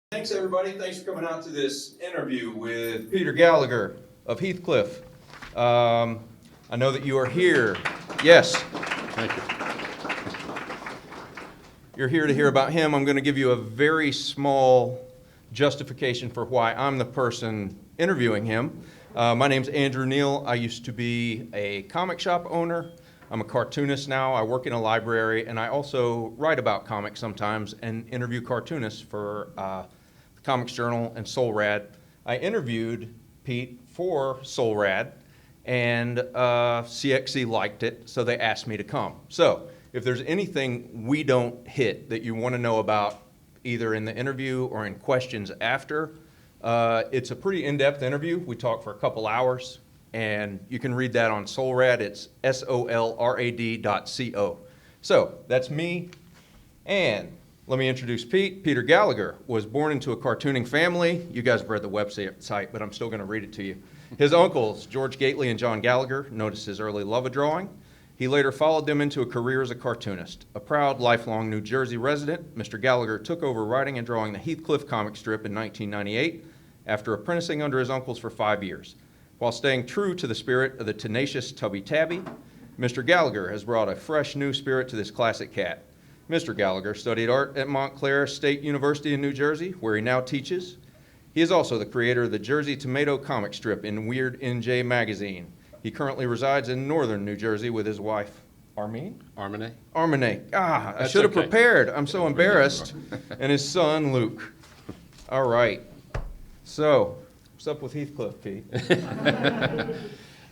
Thanks, everybody. Thanks for coming out to this interview with Peter Gallagher of Heathcliff. I know that you are here. Yes. Thank you. You're here to hear about him. I'm going to give you a very small justification for why I'm the person interviewing him. My name's Andrew Neal. I used to be a comic shop owner. I'm a cartoonist now. I work in a library, and I also write about comics sometimes and interview cartoonists for the Comics Journal and Soul Rad. I interviewed Pete for Soul Rad, and CXC liked it, so they asked me to come. So if there's anything we don't hit that you want to know about, either in the interview or in questions after, it's a pretty in-depth interview. We talked for a couple hours, and you can read that on SoulRad. It's SOLRAD.co. So that's me, and let me introduce Pete. Peter Gallagher was born into a cartooning family. You guys have read the website, but I'm still going to read it to you. His uncles, George Gately and John Gallagher, noticed his early love of drawing. He later followed them into a career as a cartoonist. A proud, lifelong New Jersey resident, Mr. Gallagher took over writing and drawing the Heathcliff comic strip in 1998 after apprenticing under his uncles for 5 years. While staying true to the spirit of the tenacious Tubby Tabby, Mr. Gallagher has brought a fresh new spirit to this classic cat. Mr. Gallagher studied art at Montclair State University in New Jersey, where he now teaches. He is also the creator of the Jersey Tomato comic strip in Weird NJ magazine. He currently resides in northern New Jersey with his wife, Armine? Armine? Armine. I That's should have okay. prepared. I'm so embarrassed. And his son, Luke. All right. So, what's up with Heathcliff, Pete?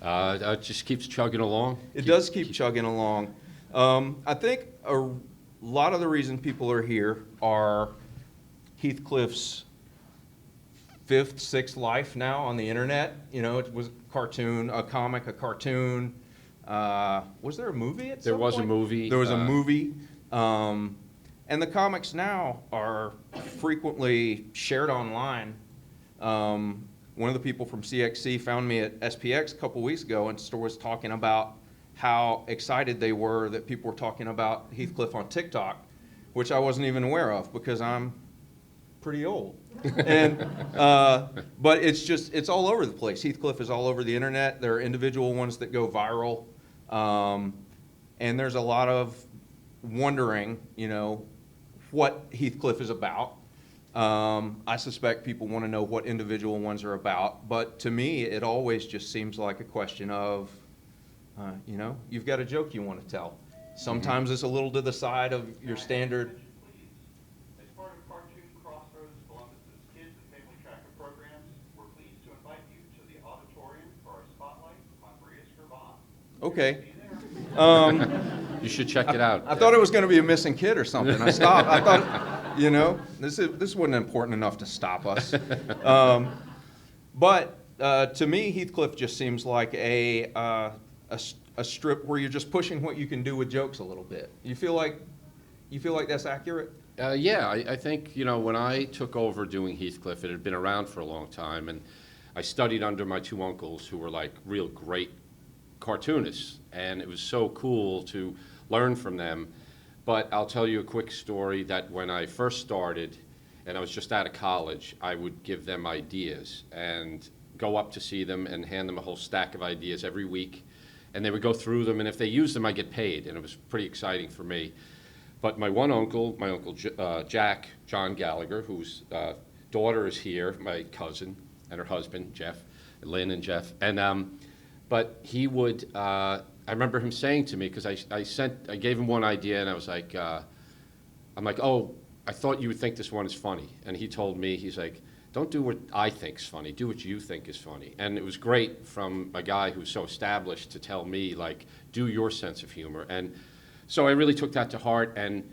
It just keeps chugging along. It does keep chugging along. I think a lot of the reason people are here are Heathcliff's fifth, sixth life now on the internet. You know, it was a cartoon, a comic, a cartoon. Was there a movie at some There was point? a movie. There was a movie. And the comics now are frequently shared online. One of the people from CXC found me at SPX a couple weeks ago and was talking about how excited they were that people were talking about Heathcliff on TikTok, which I wasn't even aware of because I'm pretty old. And but it's all over the place. Heathcliff is all over the internet. There are individual ones that go viral, and there's a lot of wondering, you know, what Heathcliff is about. I suspect people want to know what individual ones are about, but to me, it always just seems like a question of, you know, you've got a joke you want to tell. Sometimes it's a little to the side of your standard. As part of Cartoon Crossroads Columbus's Kids and Family Tracker programs, we're pleased to invite you to the auditorium for our spotlight on Maria Scrivon. Okay. You should check it out. I thought it was going to be a missing kid or something. I stopped. I thought, you know, this wasn't important enough to stop us. But to me, Heathcliff just seems like a strip where you're just pushing what you can do with jokes a little bit. You feel like that's accurate? Yeah, I think, you know, when I took over doing Heathcliff, it had been around for a long time, and I studied under my two uncles who were like real great cartoonists, and it was so cool to learn from them. But I'll tell you a quick story that when I first started, and I was just out of college, I would give them ideas and go up to see them and hand them a whole stack of ideas every week. And they would go through them, and if they used them, I get paid, and it was pretty exciting for me. But my one uncle, Jack, John Gallagher, whose daughter is here, my cousin, and her husband, Jeff, Lynn and Jeff, and but he would, I remember him saying to me, because I gave him one idea, and I was like, I'm like, oh, I thought you would think this one is funny. And he told me, he's like, don't do what I think's funny, do what you think is funny. And it was great from a guy who's so established to tell me, like, do your sense of humor. And so I really took that to heart, and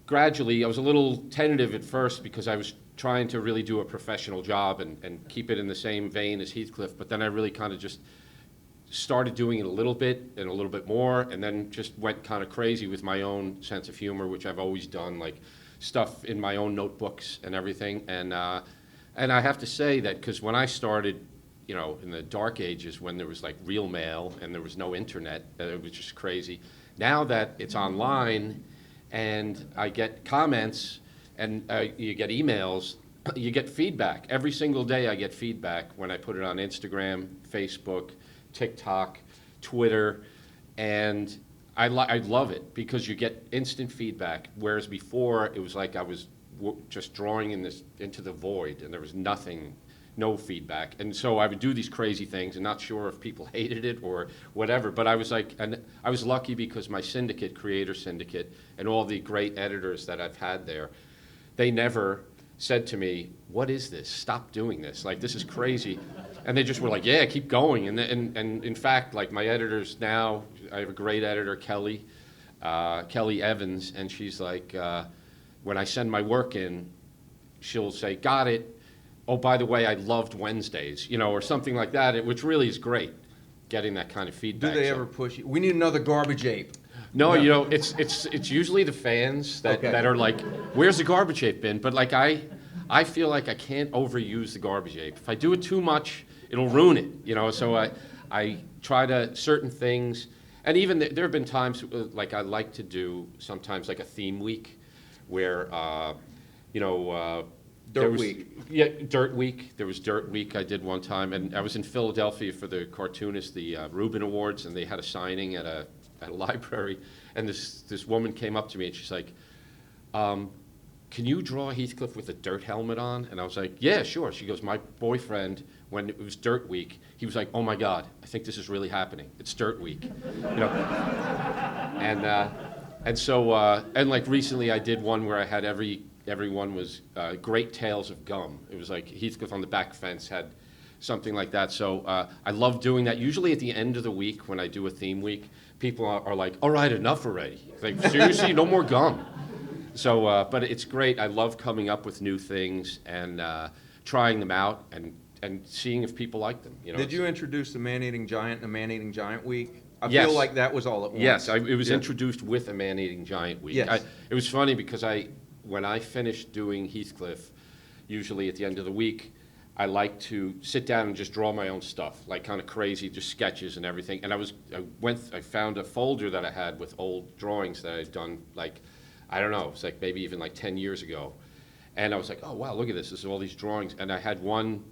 gradually, I was a little tentative at first because I was trying to really do a professional job and keep it in the same vein as Heathcliff, but then I really kind of just started doing it a little bit and a little bit more, and then just went kind of crazy with my own sense of humor, which I've always done, like stuff in my own notebooks and everything. And I have to say that because when I started, you know, in the dark ages when there was like real mail and there was no internet, it was just crazy. Now that it's online and I get comments and you get emails, you get feedback. Every single day I get feedback when I put it on Instagram, Facebook, TikTok, Twitter, and I love it because you get instant feedback, whereas before it was like I was just drawing into the void, and there was nothing, no feedback. And so I would do these crazy things and not sure if people hated it or whatever, but I was like, and I was lucky because my syndicate, Creator Syndicate, and all the great editors that I've had there, they never said to me, what is this? Stop doing this. Like, this is crazy. And they just were like, yeah, keep going. And in fact, like my editors now, I have a great editor, Kelly Evans, and she's like, when I send my work in, she'll say, got it. Oh, by the way, I loved Wednesdays, or something like that, which really is great, getting that kind of feedback. Do they ever push you? We need another garbage ape. No, it's usually the fans that are like, where's the garbage ape bin? But like I feel like I can't overuse the garbage ape. If I do it too much, it'll ruin it, so I try to, certain things, and even there have been times, like I like to do sometimes like a theme week where, Dirt Week. Yeah, Dirt Week. There was Dirt Week I did one time, and I was in Philadelphia for the cartoonist, the Reuben Awards, and they had a signing at a library, and this woman came up to me and she's like, can you draw Heathcliff with a dirt helmet on? And I was like, yeah, sure. She goes, my boyfriend, when it was Dirt Week, he was like, oh my God, I think this is really happening. It's Dirt Week. And so, and like recently I did one where I had everyone was Great Tales of Gum. It was like Heathcliff on the back fence had something like that. So I love doing that. Usually at the end of the week when I do a theme week, people are like, all right, enough already. Like, seriously, no more gum. So, but it's great. I love coming up with new things and trying them out and seeing if people like them. Did you introduce the Man-Eating Giant and the Man-Eating Giant Week? I Yes. feel like that was all at once. Yes, it was introduced with a Man-Eating Giant Week. Yes. It was funny because when I finished doing Heathcliff, usually at the end of the week, I like to sit down and just draw my own stuff, like kind of crazy, just sketches and everything. And I found a folder that I had with old drawings that I'd done, like, I don't know, it was like maybe even like 10 years ago. And I was like, oh wow, look at this. This is all these drawings. And I had one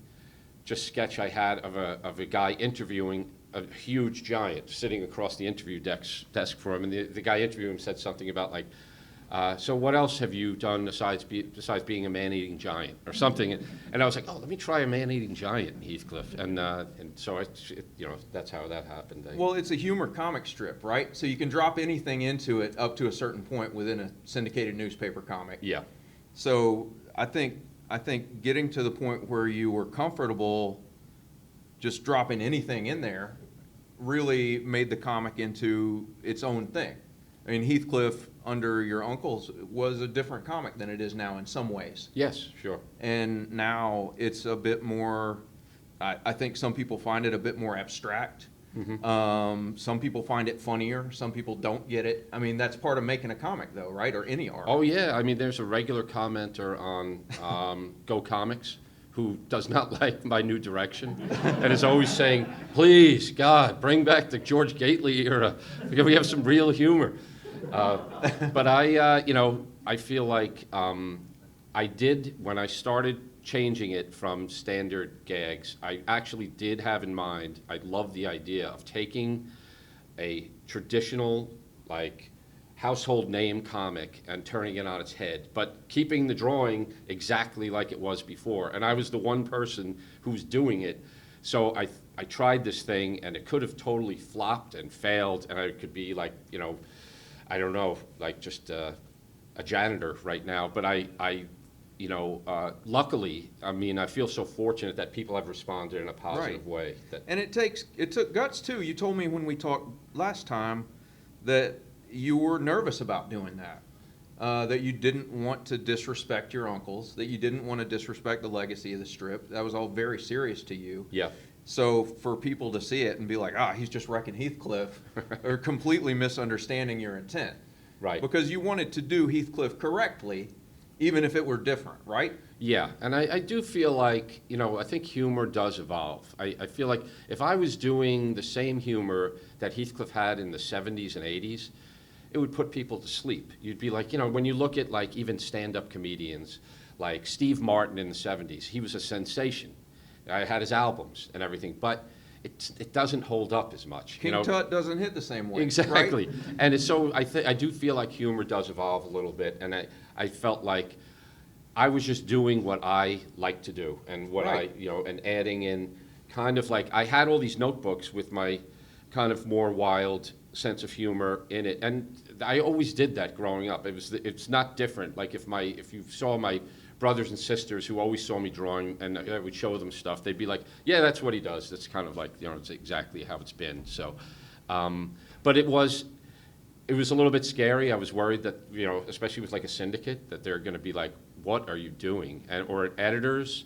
just sketch I had of a guy interviewing a huge giant sitting across the interview desk for him. And the guy interviewing him said something about like, so what else have you done besides being a man-eating giant or something? And I was like, oh, let me try a man-eating giant, Heathcliff. And so that's how that happened. Well, it's a humor comic strip, right? So you can drop anything into it up to a certain point within a syndicated newspaper comic. Yeah. So I think getting to the point where you were comfortable just dropping anything in there really made the comic into its own thing. I mean, Heathcliff under your uncles was a different comic than it is now in some ways. Yes, sure. And now it's a bit more, I think some people find it a bit more abstract. Mm-hmm. Some people find it funnier. Some people don't get it. I mean, that's part of making a comic though, right? Or any art. Oh yeah, I mean, there's a regular commenter on Go Comics who does not like my new direction and is always saying, please, God, bring back the George Gately era because we have some real humor. But I feel like I did, when I started changing it from standard gags, I actually did have in mind, I love the idea of taking a traditional, like, household name comic and turning it on its head, but keeping the drawing exactly like it was before. And I was the one person who was doing it. So I tried this thing, and it could have totally flopped and failed, and I could be like, I don't know, like just a janitor right now. But luckily, I mean, I feel so fortunate that people have responded in a positive way. And it took guts too. You told me when we talked last time that you were nervous about doing that, that you didn't want to disrespect your uncles, that you didn't want to disrespect the legacy of the strip. That was all very serious to you. Yeah. So for people to see it and be like, he's just wrecking Heathcliff, or completely misunderstanding your intent. Right. Because you wanted to do Heathcliff correctly, even if it were different, right? Yeah, and I do feel like, I think humor does evolve. I feel like if I was doing the same humor that Heathcliff had in the 70s and 80s, it would put people to sleep. You'd be like, when you look at like even stand-up comedians, like Steve Martin in the 70s. He was a sensation. I had his albums and everything, but it doesn't hold up as much. King Tut doesn't hit the same way. Exactly. Right? And it's so, I do feel like humor does evolve a little bit, and I felt like I was just doing what I like to do, and what Right. and adding in kind of like, I had all these notebooks with my kind of more wild sense of humor in it, and I always did that growing up. It's not different. Like if you saw my brothers and sisters who always saw me drawing, and I would show them stuff, they'd be like, yeah, that's what he does. That's kind of like, it's exactly how it's been. So, but it was a little bit scary. I was worried that, especially with like a syndicate, that they're going to be like, what are you doing? Or editors.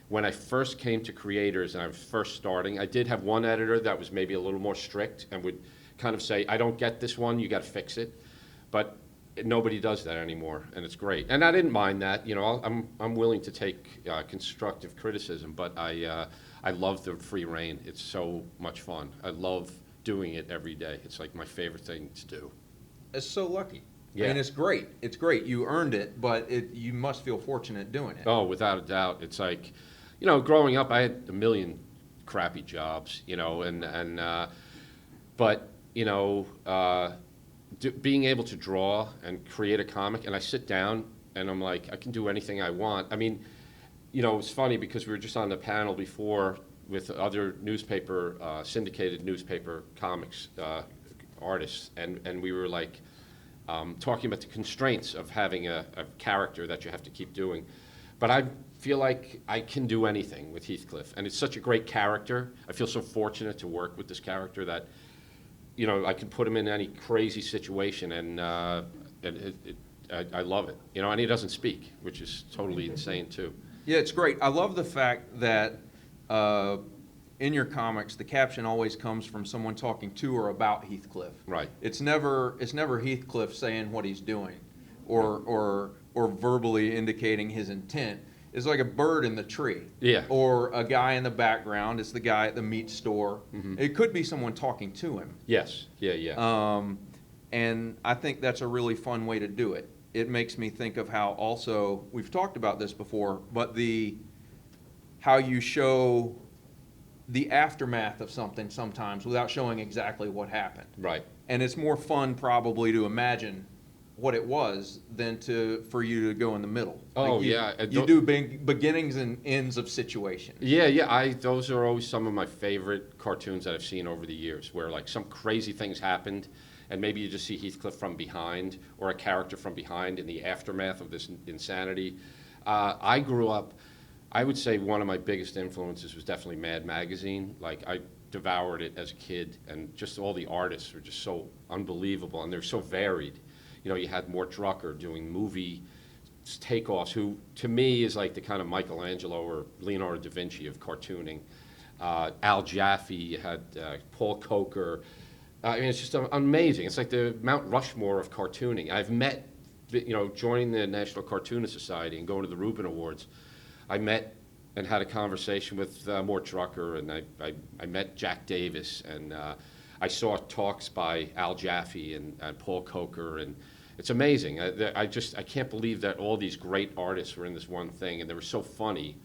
When I first came to creators and I was first starting, I did have one editor that was maybe a little more strict and would kind of say, I don't get this one, you got to fix it. But nobody does that anymore, and it's great. And I didn't mind that. I'm willing to take constructive criticism, but I love the free reign. It's so much fun. I love doing it every day. It's like my favorite thing to do. It's so lucky. Yeah. I mean, it's great. It's great. You earned it, but you must feel fortunate doing it. Oh, without a doubt. It's like, growing up, I had a million crappy jobs, but being able to draw and create a comic, and I sit down and I'm like, I can do anything I want. I mean, it's funny because we were just on the panel before with other syndicated newspaper comics artists, and we were like talking about the constraints of having a character that you have to keep doing. But I feel like I can do anything with Heathcliff, and it's such a great character. I feel so fortunate to work with this character that I can put him in any crazy situation, and I love it. And he doesn't speak, which is totally insane too. Yeah, it's great. I love the fact that in your comics, the caption always comes from someone talking to or about Heathcliff. Right. It's never Heathcliff saying what he's doing, or verbally indicating his intent. It's like a bird in the tree. Yeah. Or a guy in the background. It's the guy at the meat store. Mm-hmm. It could be someone talking to him. Yes. Yeah. And I think that's a really fun way to do it. It makes me think of how also, we've talked about this before, but how you show the aftermath of something sometimes without showing exactly what happened. Right. And it's more fun probably to imagine what it was than for you to go in the middle. Oh, you, yeah. You do beginnings and ends of situations. Yeah. Those are always some of my favorite cartoons that I've seen over the years, where like some crazy things happened, and maybe you just see Heathcliff from behind, or a character from behind in the aftermath of this insanity. I grew up, I would say one of my biggest influences was definitely Mad Magazine. Like, I devoured it as a kid, and just all the artists were just so unbelievable, and they're so varied. You had Mort Drucker doing movie takeoffs, who to me is like the kind of Michelangelo or Leonardo da Vinci of cartooning. Al Jaffe, you had Paul Coker. I mean, it's just amazing. It's like the Mount Rushmore of cartooning. I've met, joining the National Cartoonist Society and going to the Reuben Awards, I met and had a conversation with Mort Drucker, and I met Jack Davis, and I saw talks by Al Jaffe and Paul Coker, and it's amazing. I can't believe that all these great artists were in this one thing, and they were so funny.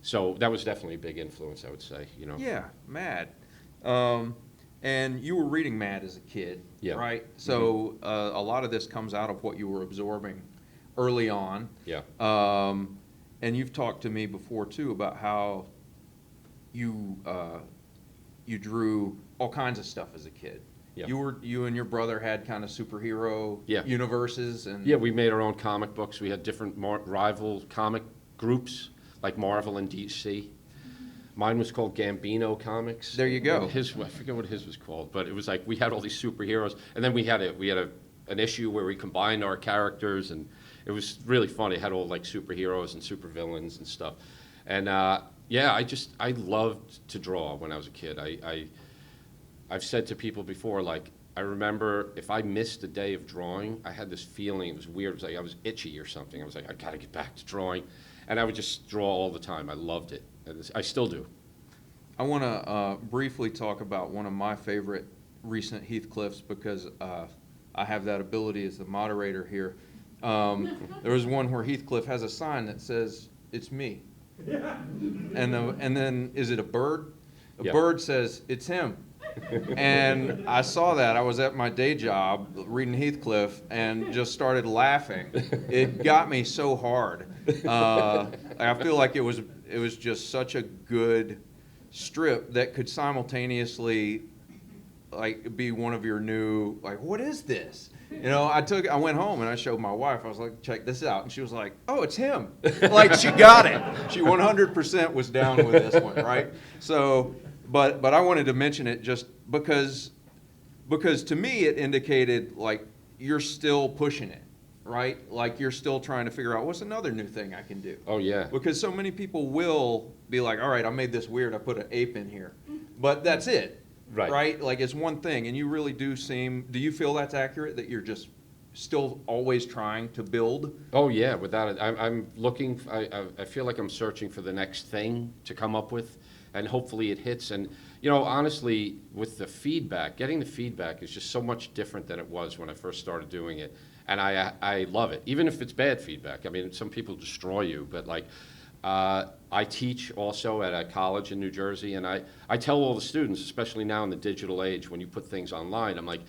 So that was definitely a big influence, I would say. Yeah, Mad. And you were reading Mad as a kid, Yeah. right? So a lot of this comes out of what you were absorbing early on. Yeah. And you've talked to me before too about how you drew all kinds of stuff as a kid. Yeah. You and your brother had kind of superhero Yeah. universes, and Yeah, we made our own comic books. We had different rival comic groups, like Marvel and DC. Mine was called Gambino Comics. There you go. I forget what his was called, but it was like we had all these superheroes, and then we had an issue where we combined our characters, and it was really fun. It had all like superheroes and supervillains and stuff. And I loved to draw when I was a kid. I've said to people before, like, I remember if I missed a day of drawing, I had this feeling, it was weird, it was like I was itchy or something. I was like, I gotta get back to drawing. And I would just draw all the time. I loved it. I still do. I want to briefly talk about one of my favorite recent Heathcliffs, because I have that ability as the moderator here. There was one where Heathcliff has a sign that says, "It's me." And then, is it a bird? A Yeah. bird says, "It's him." And I saw that. I was at my day job reading Heathcliff and just started laughing. It got me so hard. I feel like it was just such a good strip that could simultaneously like be one of your new, like, what is this? I went home and I showed my wife. I was like, check this out. And she was like, oh, it's him. Like, she got it. She 100% was down with this one, right? So, but I wanted to mention it just because to me it indicated like you're still pushing it, right? Like you're still trying to figure out what's another new thing I can do. Oh, yeah. Because so many people will be like, all right, I made this weird. I put an ape in here. But that's it. Right. Like it's one thing, and you really do you feel that's accurate, that you're just still always trying to build? Oh, yeah, without it. I'm looking, I feel like I'm searching for the next thing to come up with, and hopefully it hits. And, honestly, with the feedback, getting the feedback is just so much different than it was when I first started doing it. And I love it, even if it's bad feedback. I mean, some people destroy you, but like, I teach also at a college in New Jersey, and I tell all the students, especially now in the digital age, when you put things online, I'm like,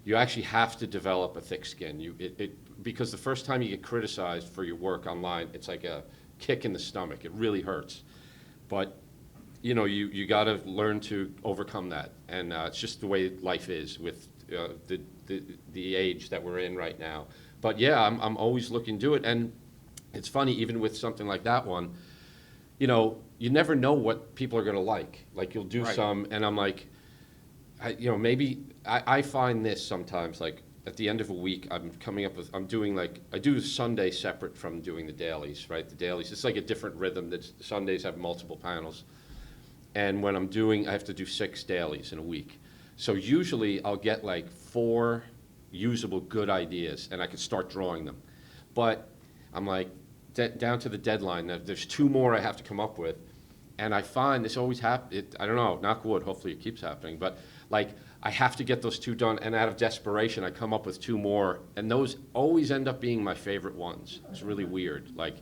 you actually have to develop a thick skin. Because the first time you get criticized for your work online, it's like a kick in the stomach. It really hurts. But, you got to learn to overcome that. And it's just the way life is with the age that we're in right now. But, yeah, I'm always looking to do it. And it's funny, even with something like that one, you never know what people are going to like. Like, you'll do Right. some, and I'm like, maybe I find this sometimes, like, at the end of a week, I'm doing I do Sunday separate from doing the dailies, right? The dailies, it's like a different rhythm. Sundays have multiple panels. And when I have to do 6 dailies in a week. So usually I'll get like 4 usable good ideas, and I can start drawing them. But I'm like, down to the deadline. Now, there's 2 more I have to come up with, and I find this always happens. I don't know, knock wood, hopefully it keeps happening, but like I have to get those 2 done, and out of desperation, I come up with 2 more, and those always end up being my favorite ones. It's really weird, like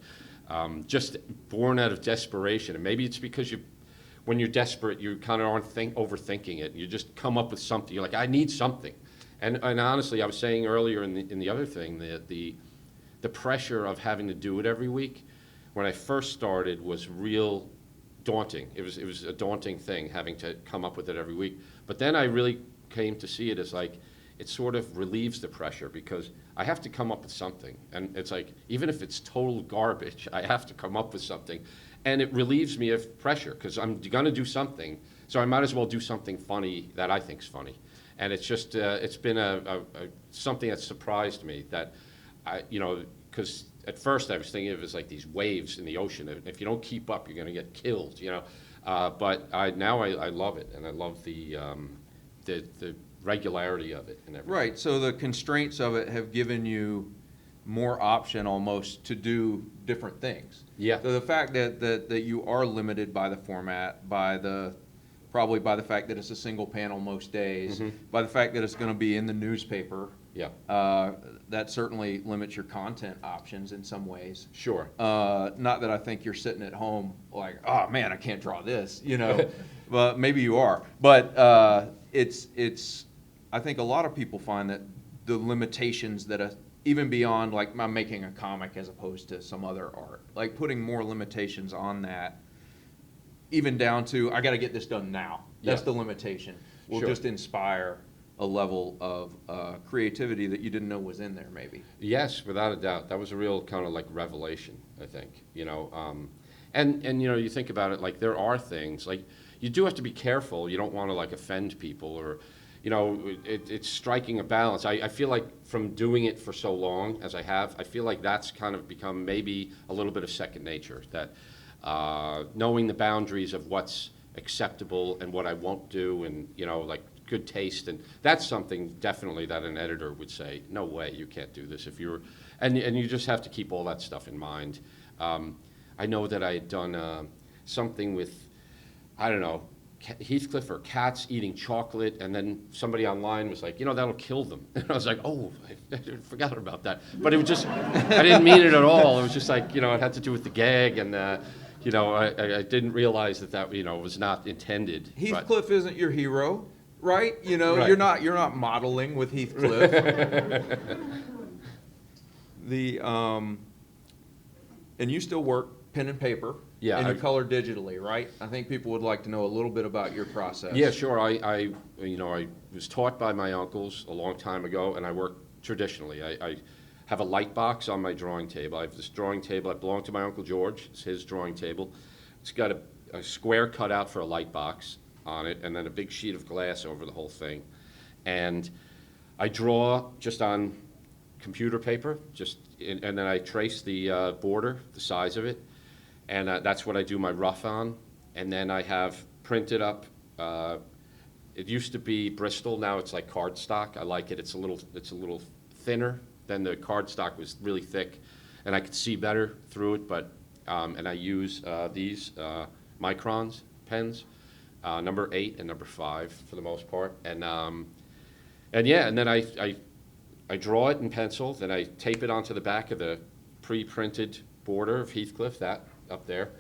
just born out of desperation, and maybe it's because when you're desperate, you kind of aren't overthinking it. You just come up with something. You're like, I need something, and honestly, I was saying earlier in the other thing that the pressure of having to do it every week, when I first started, was real daunting. It was a daunting thing, having to come up with it every week. But then I really came to see it as like, it sort of relieves the pressure, because I have to come up with something. And it's like, even if it's total garbage, I have to come up with something. And it relieves me of pressure, because I'm going to do something, so I might as well do something funny that I think's funny. And it's just, it's been something that surprised me, that because at first I was thinking of it as like these waves in the ocean. If you don't keep up, you're going to get killed, But now I love it, and I love the regularity of it and everything. Right, so the constraints of it have given you more option almost to do different things. Yeah. So the fact that you are limited by the format, probably by the fact that it's a single panel most days, by the fact that it's going to be in the newspaper. Yeah. That certainly limits your content options in some ways. Sure. Not that I think you're sitting at home like, oh man, I can't draw this, but maybe you are. But I think a lot of people find that the limitations that even beyond like I'm making a comic as opposed to some other art, like putting more limitations on that, even down to I got to get this done now. That's the limitation. Will just inspire a level of creativity that you didn't know was in there, maybe. Yes, without a doubt. That was a real kind of like revelation, I think. And you think about it, like there are things like you do have to be careful. You don't want to like offend people, or it's striking a balance. I feel like from doing it for so long as I have, I feel like that's kind of become maybe a little bit of second nature. That knowing the boundaries of what's acceptable and what I won't do, and like good taste, and that's something definitely that an editor would say, no way, you can't do this if you're, and you just have to keep all that stuff in mind. I know that I had done something with, I don't know, Heathcliff or cats eating chocolate, and then somebody online was like, that'll kill them. And I was like, oh, I forgot about that. But it was just, I didn't mean it at all. It was just like, it had to do with the gag, and I didn't realize that was not intended. Heathcliff isn't your hero, right? Right. You're not modeling with Heathcliff. And you still work pen and paper. Yeah, and you color digitally, right? I think people would like to know a little bit about your process. Yeah, sure. I was taught by my uncles a long time ago, and I work traditionally. I have a light box on my drawing table. I have this drawing table that belonged to my Uncle George. It's his drawing table. It's got a square cut out for a light box on it, and then a big sheet of glass over the whole thing. And I draw just on computer paper, and then I trace the border, the size of it. And that's what I do my rough on. And then I have printed up, it used to be Bristol, now it's like cardstock. I like it, it's a little thinner than the cardstock was really thick. And I could see better through it, and I use these microns pens, number 8 and number 5 for the most part. And then I draw it in pencil, then I tape it onto the back of the pre-printed border of Heathcliff, that up there,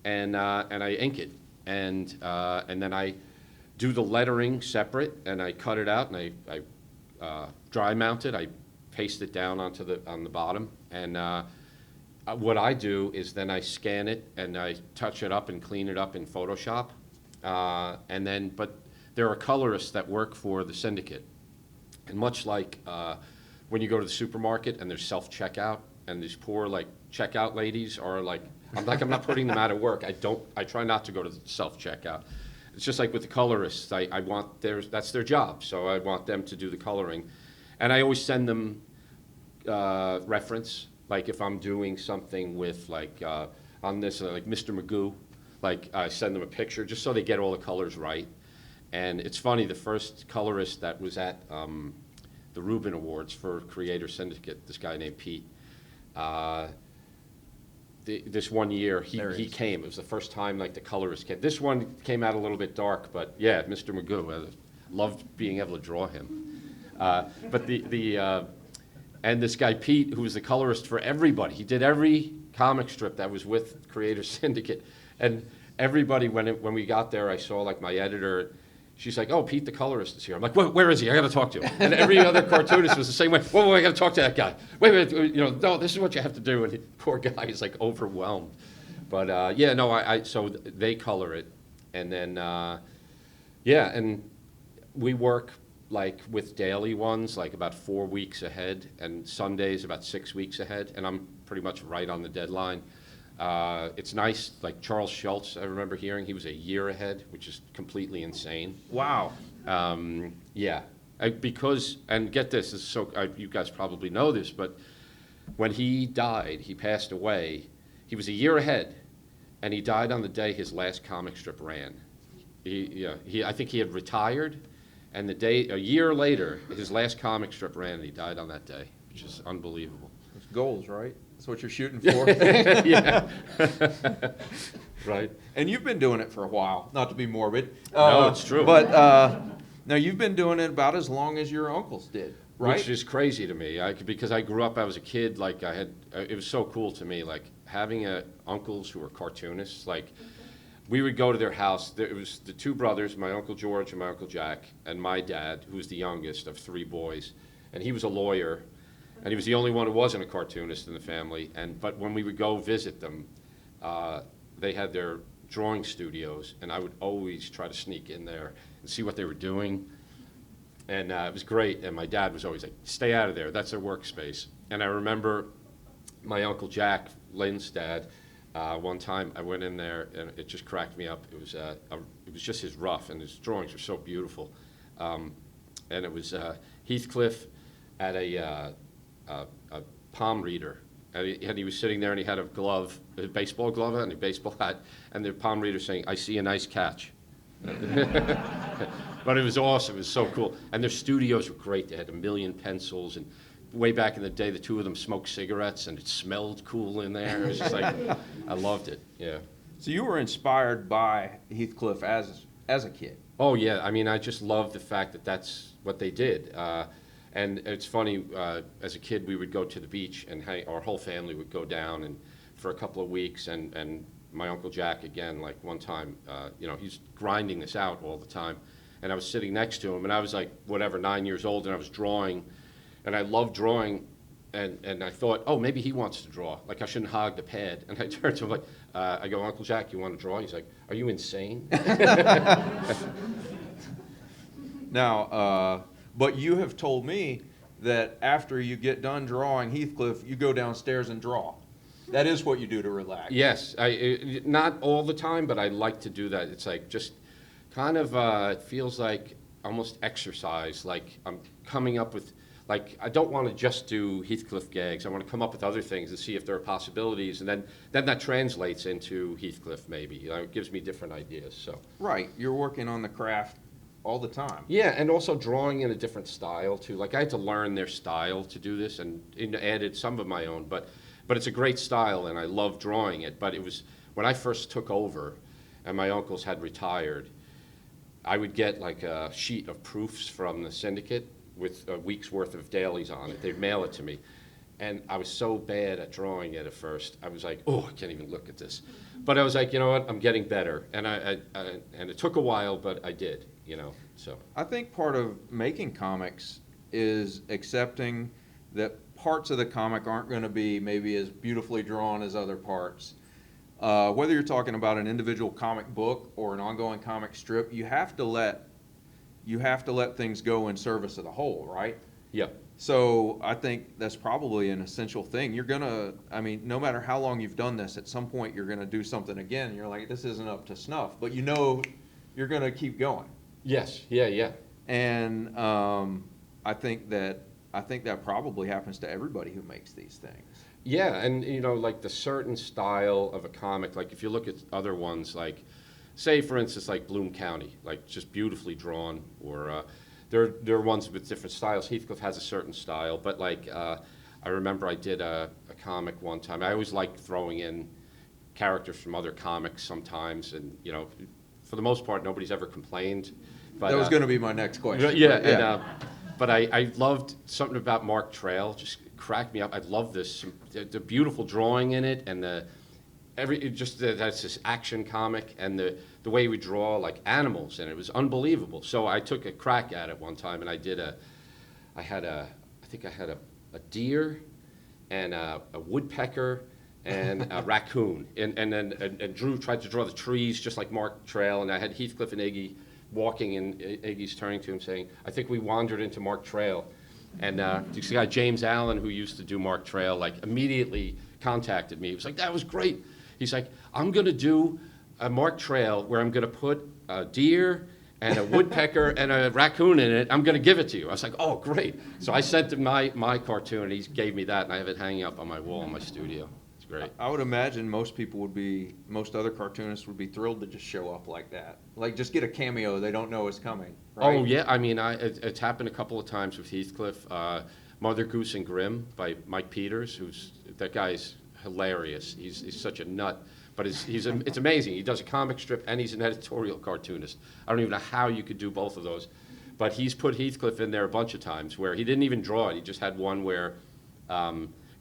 and I ink it, and then I do the lettering separate, and I cut it out, and I dry mount it. I paste it down on the bottom, and what I do is then I scan it and I touch it up and clean it up in Photoshop, but there are colorists that work for the syndicate, and much like when you go to the supermarket and there's self-checkout, and these poor checkout ladies are I'm not putting them out of work. I try not to go to the self-checkout. It's just like with the colorists. I want that's their job, so I want them to do the coloring. And I always send them reference, if I'm doing something with on this, Mr. Magoo, I send them a picture just so they get all the colors right. And it's funny, the first colorist that was at the Rubin Awards for Creator Syndicate, this guy named Pete, this one year, he came. It was the first time the colorist came. This one came out a little bit dark, but yeah, Mr. Magoo. I loved being able to draw him. And this guy Pete, who was the colorist for everybody, he did every comic strip that was with Creator Syndicate, and everybody when we got there, I saw my editor. She's like, "Oh, Pete, the colorist is here." I'm like, "Where is he? I got to talk to him." And every other cartoonist was the same way. Whoa, I got to talk to that guy. Wait, no, this is what you have to do. And the poor guy is overwhelmed. But so they color it, and then and we work with daily ones about 4 weeks ahead, and Sundays about 6 weeks ahead, and I'm pretty much right on the deadline. It's nice, Charles Schultz, I remember hearing he was a year ahead, which is completely insane. Wow. Yeah, because, and get this, you guys probably know this, but when he died, he passed away, he was a year ahead, and he died on the day his last comic strip ran. I think he had retired, and a year later, his last comic strip ran, and he died on that day, which is unbelievable. It's goals, right? That's what you're shooting for. Yeah. Right. And you've been doing it for a while, not to be morbid. No, it's true. But now you've been doing it about as long as your uncles did, right? Which is crazy to me, because I grew up, I was a kid, it was so cool to me, having uncles who were cartoonists, we would go to their house. It was the two brothers, my Uncle George and my Uncle Jack, and my dad, who was the youngest of 3 boys, and he was a lawyer. And he was the only one who wasn't a cartoonist in the family. But when we would go visit them, they had their drawing studios, and I would always try to sneak in there and see what they were doing. And it was great. And my dad was always like, "Stay out of there. That's their workspace." And I remember my Uncle Jack, Lynn's dad, one time I went in there, and it just cracked me up. It was just his rough, and his drawings were so beautiful. And it was Heathcliff at a palm reader, and he was sitting there, and he had a baseball glove and a baseball hat, and the palm reader saying, "I see a nice catch." But it was awesome. It was so cool. And their studios were great. They had a million pencils, and way back in the day, the two of them smoked cigarettes, and it smelled cool in there. It was just I loved it. Yeah. So you were inspired by Heathcliff as as a kid? Oh yeah, I mean, I just love the fact that that's what they did. And it's funny, as a kid, we would go to the beach, and our whole family would go down and for a couple of weeks. And my Uncle Jack, again, like one time, he's grinding this out all the time. And I was sitting next to him, and I was like, whatever, 9 years old, and I was drawing. And I loved drawing, and I thought, oh, maybe he wants to draw. Like, I shouldn't hog the pad. And I turned to him like, I go, Uncle Jack, you want to draw? He's like, are you insane? Now, but you have told me that after you get done drawing Heathcliff, you go downstairs and draw. That is what you do to relax. Yes, not all the time, but I like to do that. It's like just kind of, it feels like almost exercise, like I'm coming up with, like, I don't want to just do Heathcliff gags. I want to come up with other things and see if there are possibilities, and then that translates into Heathcliff maybe. It gives me different ideas, so. Right, you're working on the craft all the time. Yeah, and also drawing in a different style too. Like, I had to learn their style to do this, and added some of my own, but it's a great style, and I love drawing it. But it was, when I first took over, and my uncles had retired, I would get like a sheet of proofs from the syndicate with a week's worth of dailies on it. They'd mail it to me. And I was so bad at drawing it at first. I was like, oh, I can't even look at this. But I was like, you know what, I'm getting better. And and it took a while, but I did, so. I think part of making comics is accepting that parts of the comic aren't going to be maybe as beautifully drawn as other parts. Whether you're talking about an individual comic book or an ongoing comic strip, you have to let things go in service of the whole, right? Yeah. So I think that's probably an essential thing. You're gonna, I mean, no matter how long you've done this, at some point you're gonna do something again. And you're like, this isn't up to snuff, but you're gonna keep going. Yes. Yeah. And I think that probably happens to everybody who makes these things. Yeah, and like the certain style of a comic, like if you look at other ones, like say for instance like Bloom County, like just beautifully drawn, or there are ones with different styles. Heathcliff has a certain style, but like I remember I did a comic one time. I always like throwing in characters from other comics sometimes, and for the most part nobody's ever complained. But that was going to be my next question. Yeah. But I loved something about Mark Trail, just cracked me up. I love this, the beautiful drawing in it, and that's this action comic, and the way we draw like animals, and it was unbelievable. So I took a crack at it one time, and I think I had a deer, and a woodpecker, and a raccoon, and Drew tried to draw the trees just like Mark Trail, and I had Heathcliff and Iggy walking, and Iggy's turning to him saying, I think we wandered into Mark Trail. And this guy, James Allen, who used to do Mark Trail, like immediately contacted me. He was like, that was great. He's like, I'm going to do a Mark Trail where I'm going to put a deer and a woodpecker and a raccoon in it. I'm going to give it to you. I was like, oh, great. So I sent him my cartoon, and he gave me that, and I have it hanging up on my wall in my studio. It's great. I would imagine most other cartoonists would be thrilled to just show up like that. Like, just get a cameo they don't know is coming, right? Oh, yeah. I mean, it's happened a couple of times with Heathcliff. Mother Goose and Grimm by Mike Peters, that guy's hilarious. He's such a nut. But it's amazing. He does a comic strip, and he's an editorial cartoonist. I don't even know how you could do both of those. But he's put Heathcliff in there a bunch of times where he didn't even draw it. He just had one where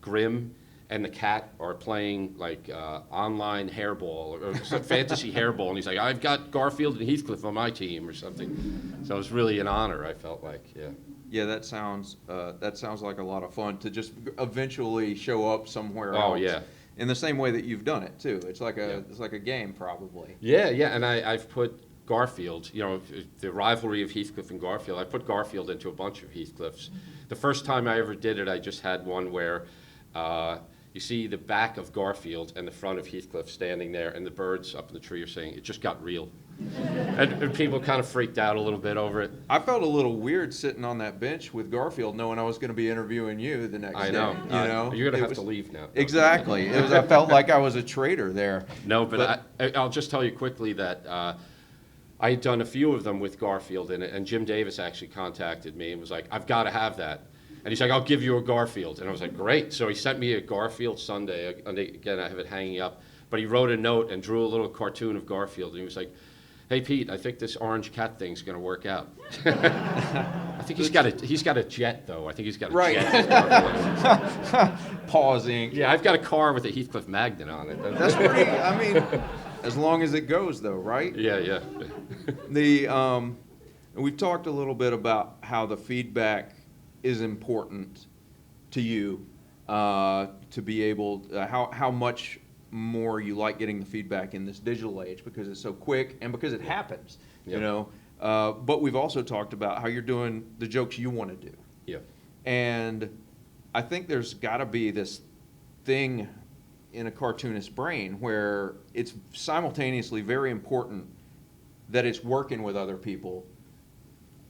Grimm and the cat are playing like online hairball or some fantasy hairball, and he's like, I've got Garfield and Heathcliff on my team or something. So it was really an honor, I felt like, yeah. Yeah, that sounds like a lot of fun to just eventually show up somewhere else. Oh, yeah. In the same way that you've done it too. It's like a game probably. Yeah, and I've put Garfield, the rivalry of Heathcliff and Garfield, I put Garfield into a bunch of Heathcliffs. The first time I ever did it, I just had one where you see the back of Garfield and the front of Heathcliff standing there, and the birds up in the tree are saying, it just got real. and people kind of freaked out a little bit over it. I felt a little weird sitting on that bench with Garfield knowing I was going to be interviewing you the next day. I know. You're going to have to leave now. Exactly. I felt like I was a traitor there. No, but I'll just tell you quickly that I had done a few of them with Garfield in it, and Jim Davis actually contacted me and was like, I've got to have that. And he's like, I'll give you a Garfield. And I was like, great. So he sent me a Garfield Sunday. Again, I have it hanging up. But he wrote a note and drew a little cartoon of Garfield. And he was like, hey Pete, I think this orange cat thing's going to work out. I think he's got a jet though. I think he's got a Right. jet. Pausing. Yeah, I've got a car with a Heathcliff magnet on it. That's pretty, I mean, as long as it goes though, right? Yeah. We've talked a little bit about how the feedback is important to you, to be able, how much more you like getting the feedback in this digital age because it's so quick and because it happens, you Yep. know. But we've also talked about how you're doing the jokes you want to do. Yeah. And I think there's got to be this thing in a cartoonist's brain where it's simultaneously very important that it's working with other people,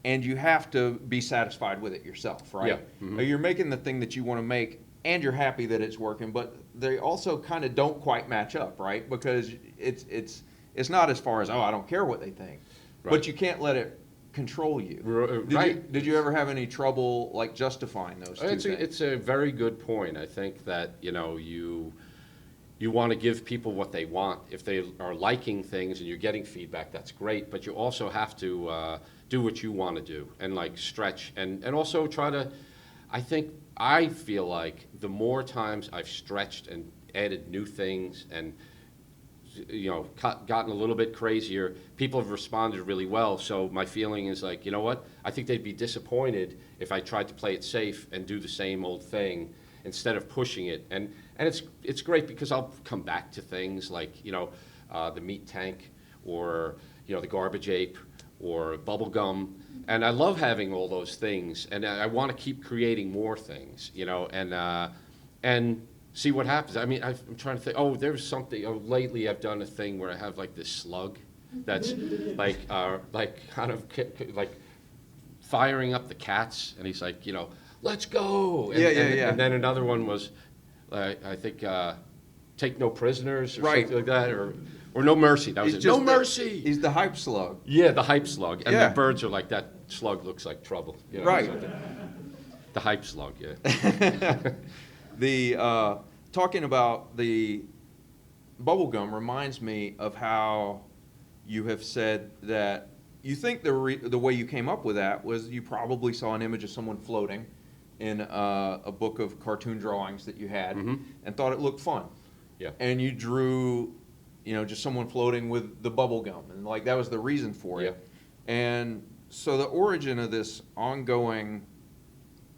and you have to be satisfied with it yourself, right? Yeah. Mhm. You're making the thing that you want to make, and you're happy that it's working, but they also kind of don't quite match up, right? Because it's not as far as, oh, I don't care what they think, Right. but you can't let it control you. Right. Did you ever have any trouble like justifying those two things? It's a very good point. I think that, you know, you want to give people what they want. If they are liking things and you're getting feedback, that's great. But you also have to do what you want to do and like stretch and also try to. I feel like the more times I've stretched and added new things and you know gotten a little bit crazier, people have responded really well. So my feeling is like, you know what? I think they'd be disappointed if I tried to play it safe and do the same old thing instead of pushing it. And it's great because I'll come back to things like, you know, the meat tank or, you know, the garbage ape or bubble gum. And I love having all those things. And I want to keep creating more things, you know, and see what happens. I mean, I'm trying to think, there's something, lately I've done a thing where I have like this slug that's like kind of like firing up the cats. And he's like, you know, let's go. And, Yeah. And then another one was, I think, take no prisoners or Right. something like that, or no mercy. That was it. No mercy. He's the hype slug. Yeah, the hype slug. And Yeah. the birds are like, that slug looks like trouble. You know, Right. something. The hype slug, yeah. The talking about the bubble gum reminds me of how you have said that you think the way you came up with that was you probably saw an image of someone floating in a book of cartoon drawings that you had Mhm. and thought it looked fun. Yeah. And you drew, you know, just someone floating with the bubble gum, and like that was the reason for it. And so the origin of this ongoing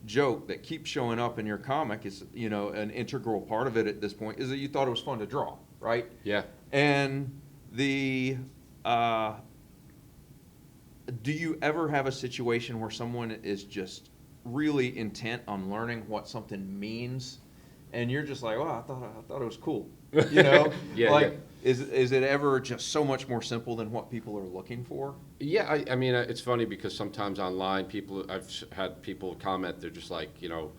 joke that keeps showing up in your comic is, you know, an integral part of it at this point is that you thought it was fun to draw, right? Yeah. And the do you ever have a situation where someone is just really intent on learning what something means, and you're just like, "Wow, I thought it was cool," you know? Yeah, like, yeah. Is it ever just so much more simple than what people are looking for? Yeah, I mean, it's funny because sometimes online I've had people comment, they're just like, you know,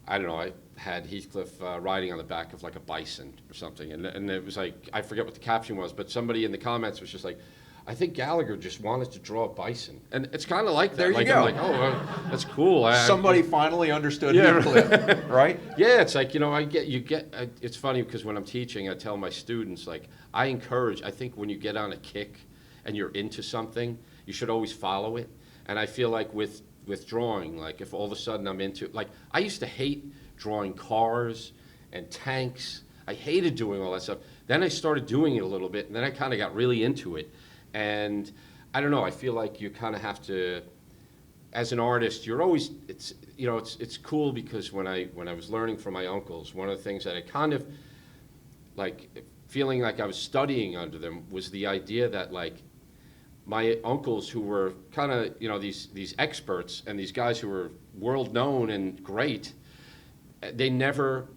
I don't know, I had Heathcliff riding on the back of like a bison or something, and it was like, I forget what the caption was, but somebody in the comments was just like, I think Gallagher just wanted to draw a bison. And it's kind of like that. There you like, go. I'm like, that's cool. Somebody finally understood Yeah. Heathcliff, right? Yeah, it's like, you know, it's funny because when I'm teaching, I tell my students, like, I think when you get on a kick and you're into something, you should always follow it. And I feel like with drawing, like, if all of a sudden I'm into, like, I used to hate drawing cars and tanks. I hated doing all that stuff. Then I started doing it a little bit, and then I kind of got really into it. And I don't know, I feel like you kind of have to, as an artist, you're always, it's cool because when I was learning from my uncles, one of the things that I kind of, like, feeling like I was studying under them was the idea that, like, my uncles who were kind of, you know, these experts and these guys who were world known and great, they never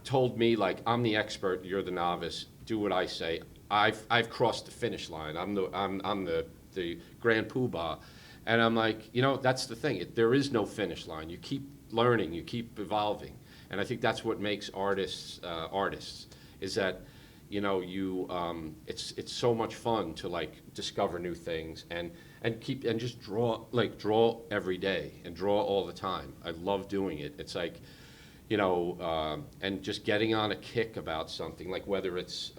told me, like, I'm the expert, you're the novice, do what I say. I've crossed the finish line. I'm the grand poobah, and I'm like, you know, that's the thing. There is no finish line. You keep learning, you keep evolving, and I think that's what makes artists artists. Is that, you know, it's so much fun to like discover new things and just draw every day and draw all the time. I love doing it. It's like, you know, and just getting on a kick about something, like whether it's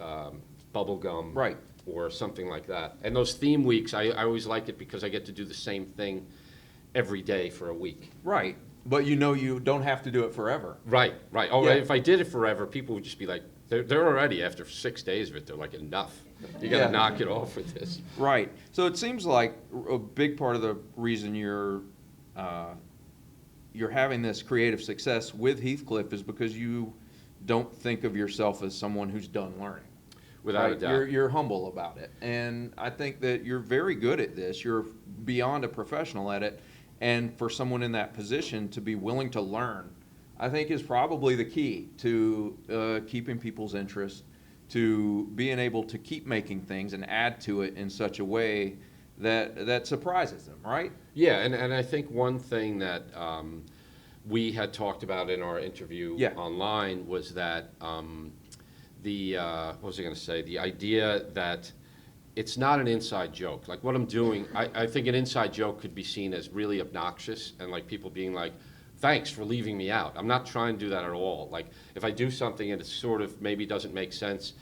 bubble gum, Right. or something like that. And those theme weeks, I always like it because I get to do the same thing every day for a week. Right. But you know you don't have to do it forever. Right, right. Oh, Yeah. if I did it forever, people would just be like, they're already, after 6 days of it, they're like, enough. You got to Yeah. knock it off with this. Right. So it seems like a big part of the reason you're having this creative success with Heathcliff is because you don't think of yourself as someone who's done learning. Without a Right? doubt. You're humble about it. And I think that you're very good at this. You're beyond a professional at it. And for someone in that position to be willing to learn, I think is probably the key to keeping people's interest, to being able to keep making things and add to it in such a way that surprises them, right? Yeah, and I think one thing that we had talked about in our interview Yeah. online was that what was I going to say? The idea that it's not an inside joke. Like what I'm doing, I think an inside joke could be seen as really obnoxious and like people being like, thanks for leaving me out. I'm not trying to do that at all. Like if I do something and it sort of maybe doesn't make sense,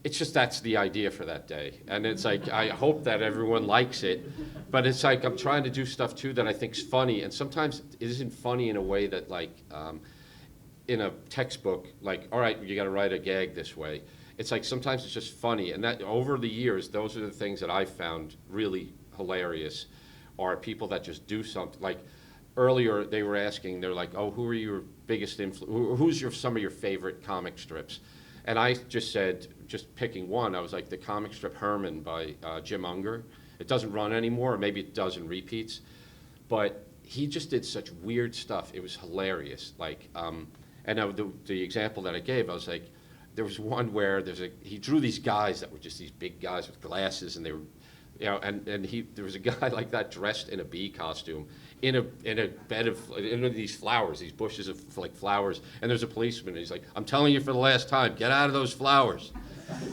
it's just that's the idea for that day. And it's like, I hope that everyone likes it, but it's like I'm trying to do stuff too that I think's funny, and sometimes it isn't funny in a way that like, in a textbook, like, all right, you got to write a gag this way. It's like sometimes it's just funny, and that over the years, those are the things that I've found really hilarious, are people that just do something. Like earlier, they were asking, they're like, oh, who are your biggest who's some of your favorite comic strips? And I just said, just picking one, I was like, the comic strip Herman by Jim Unger. It doesn't run anymore, or maybe it does in repeats, but he just did such weird stuff. It was hilarious. Like, and the example that I gave, I was like, there was one where he drew these guys that were just these big guys with glasses, and they were, you know, and there was a guy like that dressed in a bee costume in a bed of these flowers, these bushes of like flowers, and there's a policeman, and he's like, I'm telling you for the last time, get out of those flowers.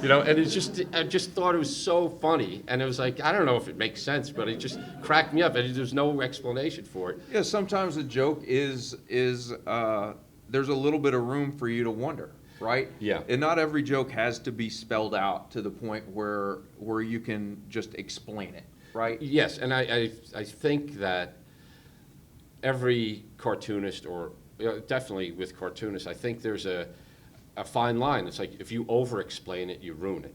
You know, and it's just, I just thought it was so funny, and it was like, I don't know if it makes sense, but it just cracked me up, and there's no explanation for it. Yeah, sometimes a joke is there's a little bit of room for you to wonder, right? Yeah. And not every joke has to be spelled out to the point where you can just explain it, right? Yes, and I think that every cartoonist, or definitely with cartoonists, I think there's a fine line. It's like if you over-explain it, you ruin it.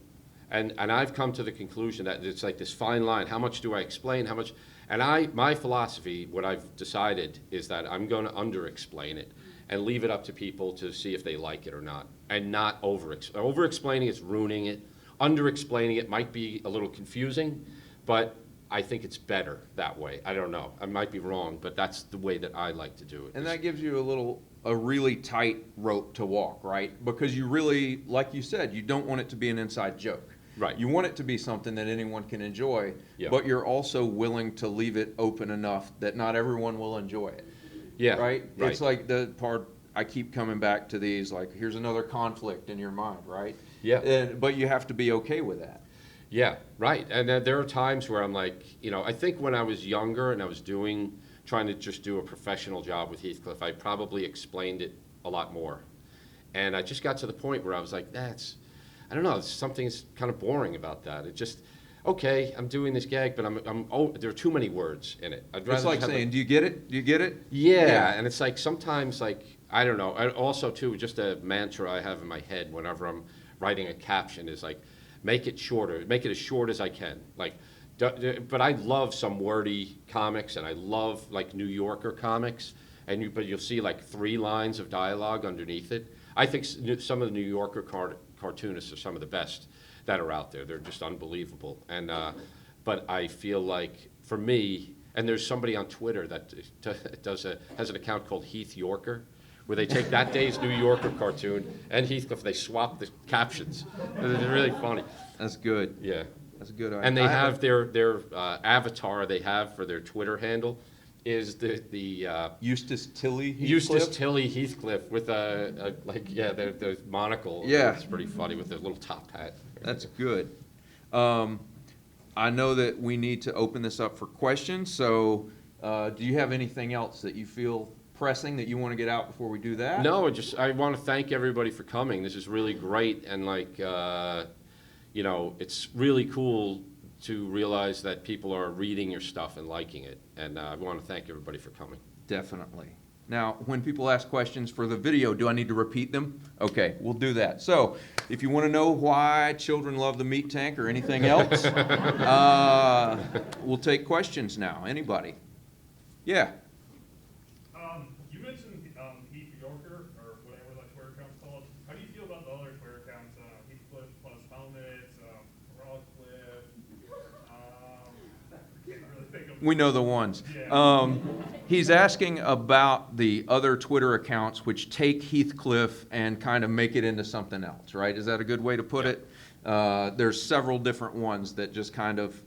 And I've come to the conclusion that it's like this fine line. How much do I explain? How much? And my philosophy, what I've decided, is that I'm going to under-explain it and leave it up to people to see if they like it or not, and not over-explaining is ruining it. Under-explaining it might be a little confusing, but I think it's better that way. I don't know. I might be wrong, but that's the way that I like to do it. And that gives you a really tight rope to walk, right? Because you really, like you said, you don't want it to be an inside joke. Right. You want it to be something that anyone can enjoy, Yeah. but you're also willing to leave it open enough that not everyone will enjoy it. Yeah. Right? Right. It's like the part, I keep coming back to these, like, here's another conflict in your mind, right? Yeah. But you have to be okay with that. Yeah, right. And there are times where I'm like, you know, I think when I was younger and I was trying to just do a professional job with Heathcliff, I probably explained it a lot more. And I just got to the point where I was like, I don't know, something's kind of boring about that. It just, okay, I'm doing this gag, but there are too many words in it. I'd rather It's like just have saying, do you get it? Do you get it? Yeah, and it's like sometimes, like, I don't know. Also, too, just a mantra I have in my head whenever I'm writing a caption is like, make it shorter, make it as short as I can. Like, but I love some wordy comics, and I love like New Yorker comics, but you'll see like 3 lines of dialogue underneath it. I think some of the New Yorker cartoonists are some of the best that are out there. They're just unbelievable. And but I feel like for me, and there's somebody on Twitter that has an account called Heath Yorker, where they take that day's New Yorker cartoon and Heathcliff, they swap the captions. It's really funny. That's good. Yeah. That's a good. And they have their avatar they have for their Twitter handle is the Eustace Tilley Heathcliff? Eustace Tilley Heathcliff with the monocle. Yeah. It's pretty funny with the little top hat. That's good. I know that we need to open this up for questions, so do you have anything else that you feel pressing that you want to get out before we do that? No, I want to thank everybody for coming. This is really great, and it's really cool to realize that people are reading your stuff and liking it. And I want to thank everybody for coming. Definitely. Now, when people ask questions for the video, do I need to repeat them? Okay, we'll do that. So, if you want to know why children love the meat tank or anything else, we'll take questions now. Anybody? Yeah. You mentioned Heath Yorker, or whatever that Twitter account's called. How do you feel about the other Twitter accounts? Heathcliff plus helmets, Crossroads. Can't really think of. We know the ones. Yeah. He's asking about the other Twitter accounts which take Heathcliff and kind of make it into something else, right? Is that a good way to put it? There's several different ones that just kind of,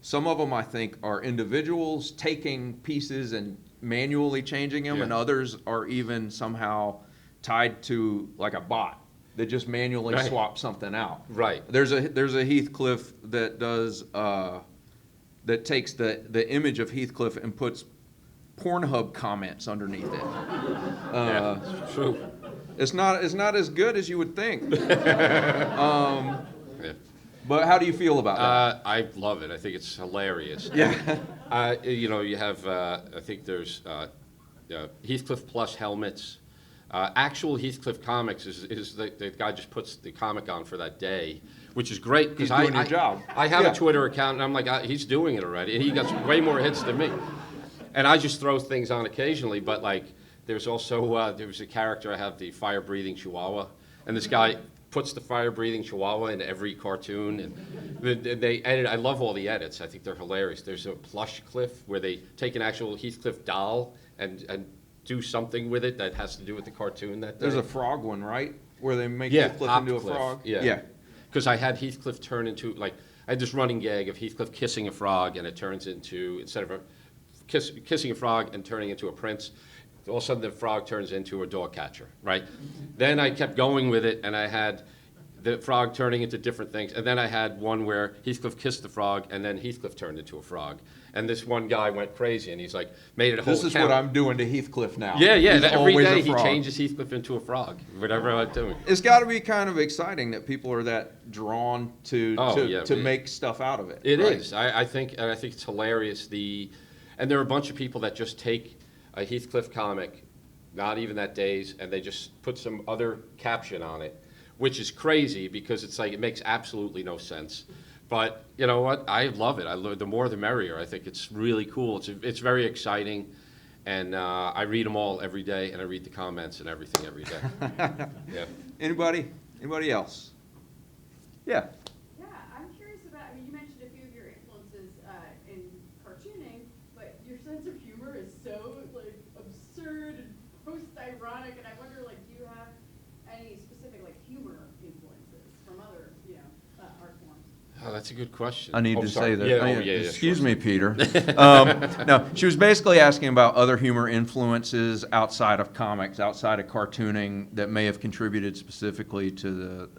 some of them I think are individuals taking pieces and manually changing them, and Yeah. others are even somehow tied to like a bot that just manually Right. swaps something out. Right. There's a Heathcliff that does that takes the image of Heathcliff and puts Pornhub comments underneath it. Yeah, it's true. It's not as good as you would think. Yeah. But how do you feel about that? I love it. I think it's hilarious. Yeah. You have, I think there's Heathcliff plus helmets. Actual Heathcliff Comics is the guy just puts the comic on for that day, which is great. He's doing your job. I have Yeah. a Twitter account, and I'm like, he's doing it already. And he gets way more hits than me. And I just throw things on occasionally, but like, there's also, there was a character, I have the fire-breathing Chihuahua, and this guy puts the fire-breathing Chihuahua in every cartoon, and they edit, I love all the edits, I think they're hilarious. There's a plush Cliff where they take an actual Heathcliff doll and do something with it that has to do with the cartoon that day. There's a frog one, right? Where they make Yeah, Heathcliff into a Hopcliff, frog? yeah. Because I had Heathcliff turn into, like, I had this running gag of Heathcliff kissing a frog, and it turns into, instead of kissing a frog and turning into a prince, all of a sudden the frog turns into a dog catcher, right? Then I kept going with it, and I had the frog turning into different things, and then I had one where Heathcliff kissed the frog, and then Heathcliff turned into a frog. And this one guy went crazy, and he's like, made it a whole This is account. what I'm doing to Heathcliff now. Yeah, He's every always day a he frog. changes Heathcliff into a frog, whatever I'm doing. It's got to be kind of exciting that people are that drawn to Oh, yeah, make stuff out of it. It right? is. I think it's hilarious. And there are a bunch of people that just take a Heathcliff comic, not even that day's, and they just put some other caption on it, which is crazy because it's like it makes absolutely no sense. But you know what? I love it. The more the merrier. I think it's really cool. It's very exciting, and I read them all every day, and I read the comments and everything every day. Yeah. Anybody else? Yeah. Yeah, I'm curious about, I mean, you mentioned a few of your influences in cartooning, but your sense of humor is so, like, absurd and post-ironic, and I wonder, like, do you have any specific, like, humor influences from other, art forms? Oh, that's a good question. I need Oh, to sorry. say that. Yeah, Excuse sure. me, Peter. No, she was basically asking about other humor influences outside of comics, outside of cartooning, that may have contributed specifically to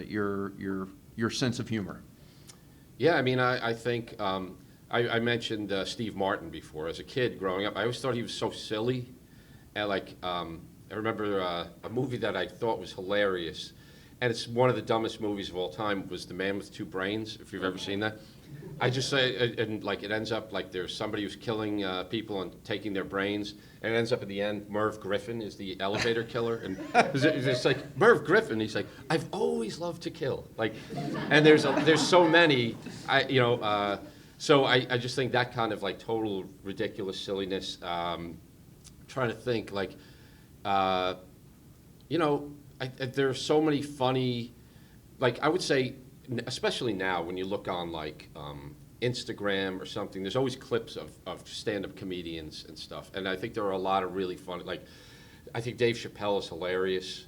your sense of humor. Yeah, I mean, I think I mentioned Steve Martin before. As a kid growing up, I always thought he was so silly. And like, I remember a movie that I thought was hilarious, and it's one of the dumbest movies of all time, was The Man with Two Brains, if you've ever seen that. I just say, and like it ends up like there's somebody who's killing people and taking their brains, and it ends up at the end, Merv Griffin is the elevator killer, and it's like, Merv Griffin, he's like, I've always loved to kill. Like, and there's so many, so I just think that kind of like total ridiculous silliness, trying to think like, there are so many funny, like I would say, especially now when you look on like Instagram or something, there's always clips of stand-up comedians and stuff, and I think there are a lot of really funny, like I think Dave Chappelle is hilarious.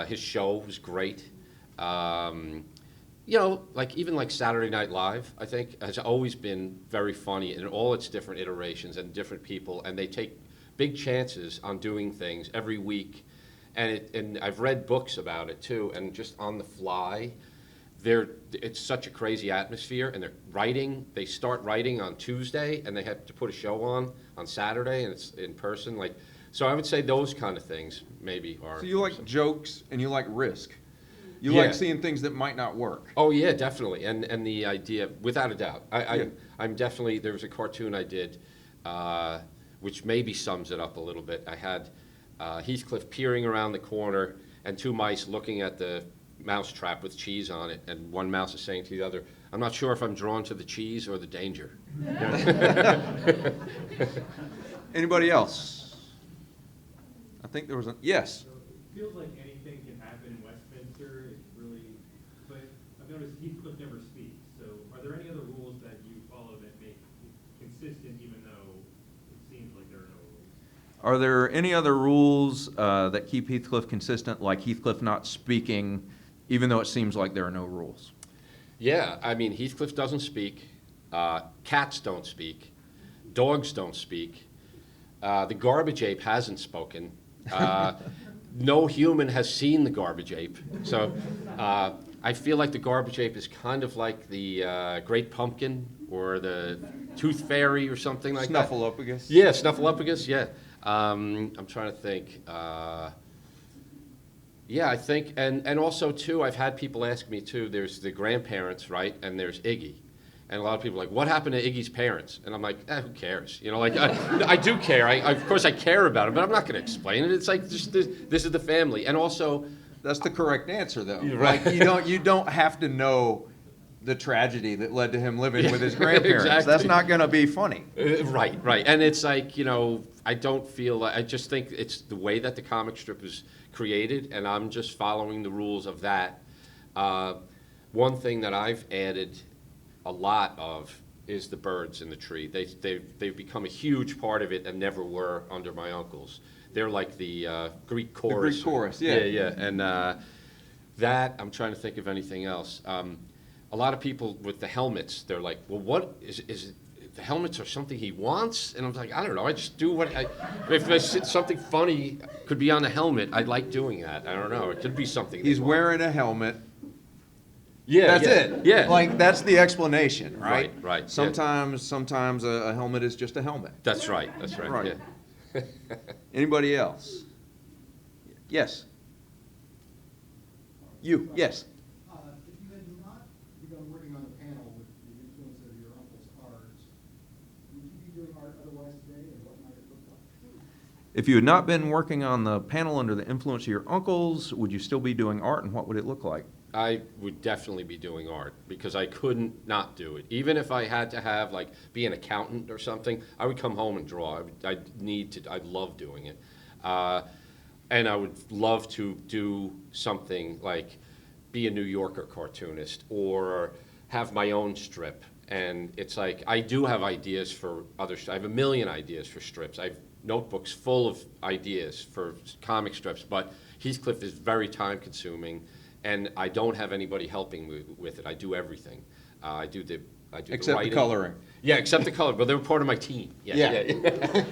His show was great. Like even like Saturday Night Live, I think has always been very funny in all its different iterations and different people, and they take big chances on doing things every week. And I've read books about it too, and just on the fly, it's such a crazy atmosphere, and they start writing on Tuesday, and they have to put a show on Saturday, and it's in person. Like, so I would say those kind of things maybe are. So you like jokes and you like risk. You Yeah. like seeing things that might not work. Oh yeah, definitely, and the idea, without a doubt, Yeah. I'm definitely, there was a cartoon I did, which maybe sums it up a little bit. I had Heathcliff peering around the corner and two mice looking at the mouse trap with cheese on it, and one mouse is saying to the other, "I'm not sure if I'm drawn to the cheese or the danger." Anybody else? I think there was a, yes. It feels like anything can happen in Westminster. It's really, but I've noticed Heathcliff never speaks. So are there any other rules that you follow that make it consistent even though it seems like there are no rules? Are there any other rules that keep Heathcliff consistent, like Heathcliff not speaking, even though it seems like there are no rules? Yeah, I mean, Heathcliff doesn't speak, cats don't speak, dogs don't speak, the garbage ape hasn't spoken, no human has seen the garbage ape. So I feel like the garbage ape is kind of like the Great Pumpkin or the Tooth Fairy or something like that. Snuffleupagus? Yeah, Snuffleupagus, yeah. I'm trying to think. Yeah, I think, and also too, I've had people ask me too, there's the grandparents, right, and there's Iggy. And a lot of people are like, what happened to Iggy's parents? And I'm like, who cares? You know, like, I do care. Of course I care about it, but I'm not going to explain it. It's like, just this is the family. And also... That's the correct answer, though. You're right. Like, you don't have to know the tragedy that led to him living with his grandparents. Exactly. That's not going to be funny. Right, right. And it's like, you know, I don't feel, I just think it's the way that the comic strip is created, and I'm just following the rules of that. One thing that I've added a lot of is the birds in the tree. They've become a huge part of it and never were under my uncles. They're like the Greek chorus. Greek chorus, yeah. Yeah, yeah. And that, I'm trying to think of anything else. A lot of people with the helmets, they're like, well, what is it, the helmets are something he wants? And I'm like, I don't know, I just do what if something funny could be on the helmet, I'd like doing that. I don't know, it could be something. He's they want. wearing a helmet. Yeah, That's yeah, it. Yeah. Like, that's the explanation, right? Right, right, yeah. Sometimes a helmet is just a helmet. That's right, Right. yeah. Anybody else? Yes. You, yes. If you had not begun working on the panel with the influence of your uncle's arts, would you be doing art otherwise today, and what might it look like? If you had not been working on the panel under the influence of your uncles, would you still be doing art, and what would it look like? I would definitely be doing art because I couldn't not do it. Even if I had to have, like, be an accountant or something, I would come home and draw. I'd love doing it. And I would love to do something like be a New Yorker cartoonist or have my own strip. And it's like, I do have ideas for other, I have a million ideas for strips. I have notebooks full of ideas for comic strips, but Heathcliff is very time consuming. And I don't have anybody helping me with it. I do everything. I do the Except the writing. coloring. Yeah, except the color. But they were part of my team. Yeah.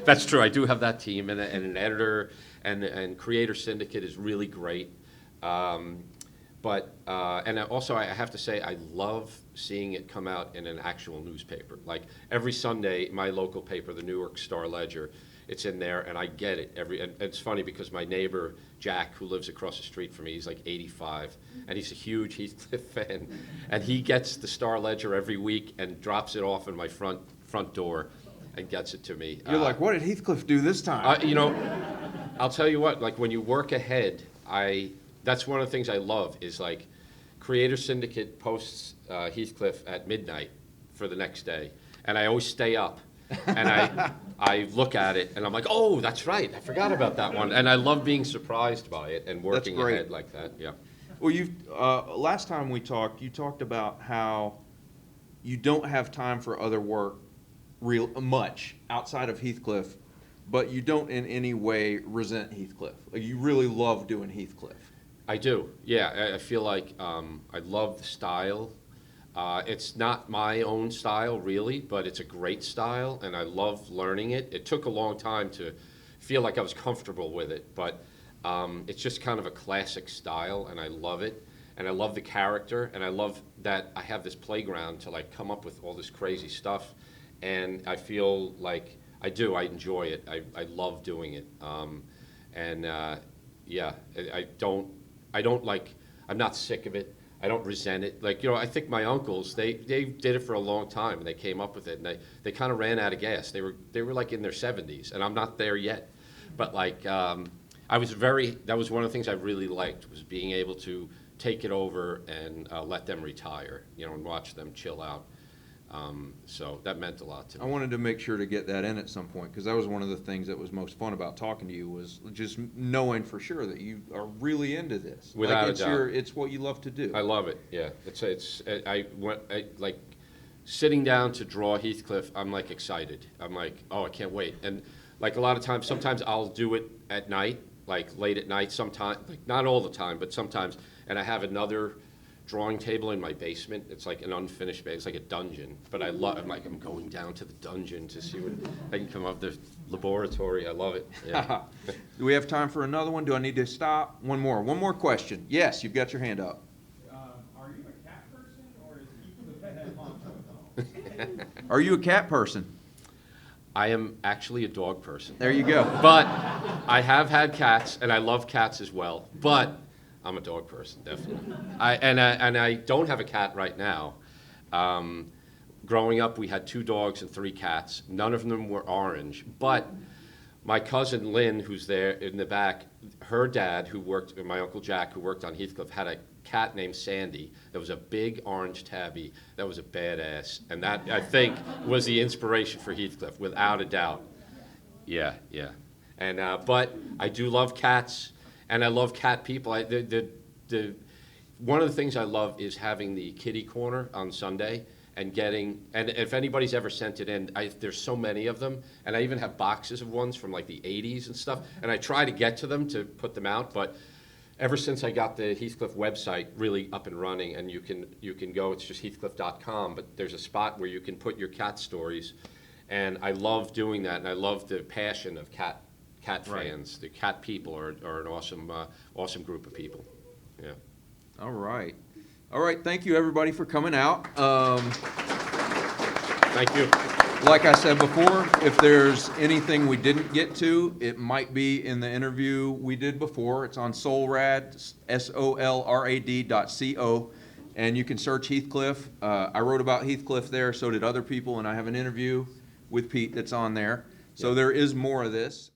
That's true. I do have that team, and an editor, and Creator Syndicate is really great. But also I have to say I love seeing it come out in an actual newspaper. Like every Sunday, my local paper, the Newark Star Ledger, it's in there, and I get it and it's funny because my neighbor Jack, who lives across the street from me, he's like 85, and he's a huge Heathcliff fan, and he gets the Star Ledger every week and drops it off in my front door, and gets it to me. You're like, what did Heathcliff do this time? You know, I'll tell you what. Like when you work ahead, that's one of the things I love is like, Creator Syndicate posts Heathcliff at midnight for the next day, and I always stay up. And I look at it and I'm like, oh, that's right, I forgot about that one. And I love being surprised by it and working great. ahead like that. Yeah. Well, last time we talked, you talked about how you don't have time for other work much outside of Heathcliff, but you don't in any way resent Heathcliff. Like, you really love doing Heathcliff. I do. Yeah, I feel like I love the style. It's not my own style, really, but it's a great style, and I love learning it. It took a long time to feel like I was comfortable with it, but it's just kind of a classic style, and I love it. And I love the character, and I love that I have this playground to like come up with all this crazy stuff, and I feel like I enjoy it. I love doing it. Yeah, I I'm not sick of it. I don't resent it. Like, you know, I think my uncles, they did it for a long time, and they came up with it, and they kind of ran out of gas. They were like in their 70s, and I'm not there yet. But like, that was one of the things I really liked, was being able to take it over and let them retire, you know, and watch them chill out. So that meant a lot to me. I wanted to make sure to get that in at some point, because that was one of the things that was most fun about talking to you, was just knowing for sure that you are really into this. Without a doubt. It's what you love to do. I love it. Yeah, like sitting down to draw Heathcliff. I'm like excited. I'm like, oh, I can't wait. And like a lot of times, sometimes I'll do it at night, like late at night. Sometimes, like not all the time, but sometimes. And I have another drawing table in my basement. It's like an unfinished base. It's like a dungeon. But I'm going down to the dungeon to see what I can come up. The laboratory. I love it. Yeah. Do we have time for another one? Do I need to stop? One more question. Yes, you've got your hand up. Are you a cat person, or is Heathcliff the head honcho? Are you a cat person? I am actually a dog person. There you go. But I have had cats, and I love cats as well. But I'm a dog person, definitely. And I don't have a cat right now. Growing up, we had 2 dogs and 3 cats. None of them were orange. But my cousin Lynn, who's there in the back, her dad, my Uncle Jack, who worked on Heathcliff, had a cat named Sandy that was a big orange tabby that was a badass. And that, I think, was the inspiration for Heathcliff, without a doubt. Yeah, yeah. And but I do love cats. And I love cat people. One of the things I love is having the kitty corner on Sunday and if anybody's ever sent it in, there's so many of them, and I even have boxes of ones from like the 80s and stuff, and I try to get to them to put them out, but ever since I got the Heathcliff website really up and running, and you can go, it's just heathcliff.com, but there's a spot where you can put your cat stories, and I love doing that, and I love the passion of cat fans. Right. The cat people are an awesome group of people. Yeah. All right. Thank you, everybody, for coming out. Thank you. Like I said before, if there's anything we didn't get to, it might be in the interview we did before. It's on Solrad, SOLRAD.co, and you can search Heathcliff. I wrote about Heathcliff there, so did other people, and I have an interview with Pete that's on there. So there is more of this.